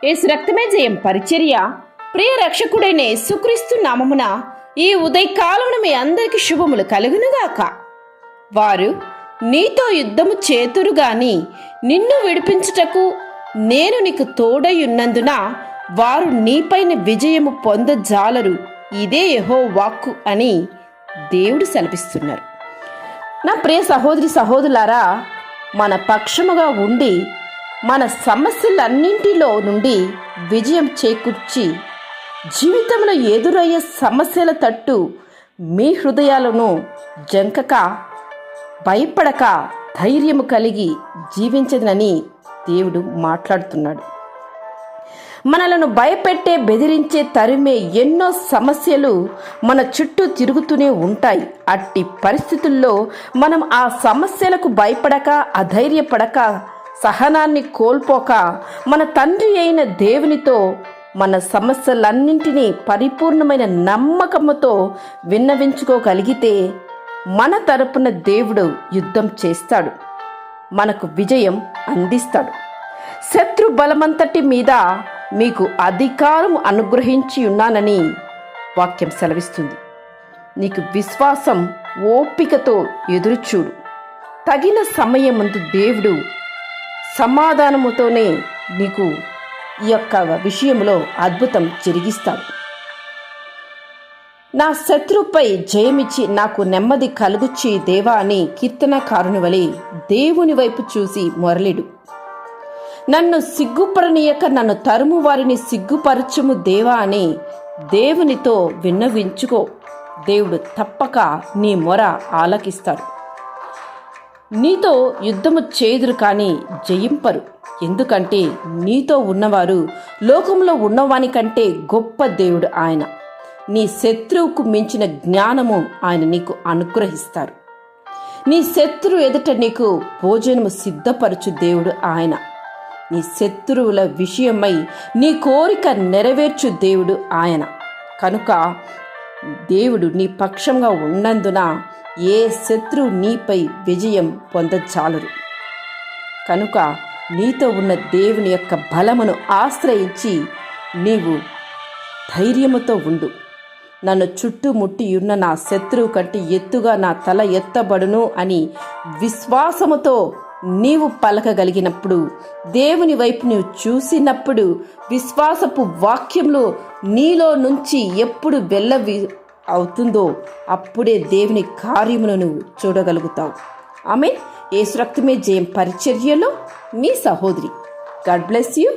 యేసు రక్తమే జయం పరిచర్య ప్రియ రక్షకుడైన యేసుక్రీస్తు నామమున ఈ ఉదయకాలమున మీ అందరికి శుభములు కలుగునుగాక. వారు నీతో యుద్ధము చేతురు గాని నిన్ను విడిపించుటకు నేను నీకు తోడయున్నందున వారు నీపైన విజయము పొందజాలరు, ఇదే యెహోవా వాక్కు అని దేవుడు సెలవిస్తున్నారు. నా ప్రియ సహోదరి సహోదరులారా, మన పక్షముగా ఉండి మన సమస్యలన్నింటిలో నుండి విజయం చేకూర్చి జీవితంలో ఎదురయ్యే సమస్యల తట్టు మీ హృదయాలను జంకక భయపడక ధైర్యము కలిగి జీవించదనని దేవుడు మాట్లాడుతున్నాడు. మనలను భయపెట్టే బెదిరించే తరిమే ఎన్నో సమస్యలు మన చుట్టూ తిరుగుతూనే ఉంటాయి. అట్టి పరిస్థితుల్లో మనం ఆ సమస్యలకు భయపడక అధైర్యపడక సహనాన్ని కోల్పోక మన తండ్రి అయిన దేవునితో మన సమస్యలన్నింటినీ పరిపూర్ణమైన నమ్మకముతో విన్నవించుకోగలిగితే మన తరపున దేవుడు యుద్ధం చేస్తాడు, మనకు విజయం అందిస్తాడు. శత్రు బలమంతటి మీద మీకు అధికారం అనుగ్రహించి ఉన్నానని వాక్యం సెలవిస్తుంది. నీకు విశ్వాసం ఓపికతో ఎదురుచూడు. తగిన సమయమందు దేవుడు సమాధానముతోనే నీకు ఈ యొక్క విషయంలో అద్భుతం జరిగిస్తాడు. నా శత్రుపై జయమిచ్చి నాకు నెమ్మది కలుగుచ్చి దేవా అని కీర్తనకారుని వలె దేవుని వైపు చూసి మొరలిడు. నన్ను సిగ్గుపడనీయక నన్ను తరుము వారిని సిగ్గుపరచుము దేవా అని దేవునితో విన్నవించుకో. దేవుడు తప్పక నీ మొర ఆలకిస్తాడు. నీతో యుద్ధము చేదురు కానీ జయింపరు, ఎందుకంటే నీతో ఉన్నవారు లోకంలో ఉన్నవాని కంటే గొప్ప దేవుడు ఆయన. నీ శత్రువుకు మించిన జ్ఞానము ఆయన నీకు అనుగ్రహిస్తారు. నీ శత్రువు ఎదుట నీకు భోజనము సిద్ధపరచు దేవుడు ఆయన. నీ శత్రువుల విషయమై నీ కోరిక నెరవేర్చు దేవుడు ఆయన. కనుక దేవుడు నీ పక్షంగా ఉన్నందున ఏ శత్రువు నీపై విజయం పొందచాలరు. కనుక నీతో ఉన్న దేవుని యొక్క బలమును ఆశ్రయించి నీవు ధైర్యముతో ఉండు. నన్ను చుట్టుముట్టి ఉన్న నా శత్రువు కంటే ఎత్తుగా నా తల ఎత్తబడును అని విశ్వాసముతో నీవు పలకగలిగినప్పుడు, దేవుని వైపు నీవు చూసినప్పుడు, విశ్వాసపు వాక్యంలో నీలో నుంచి ఎప్పుడు అవుతుందో అప్పుడే దేవుని కార్యమును నువ్వు చూడగలుగుతావు. ఆమేన్. యేసు రక్తమే జయం పరిచర్యలో మీ సహోదరి. God bless you.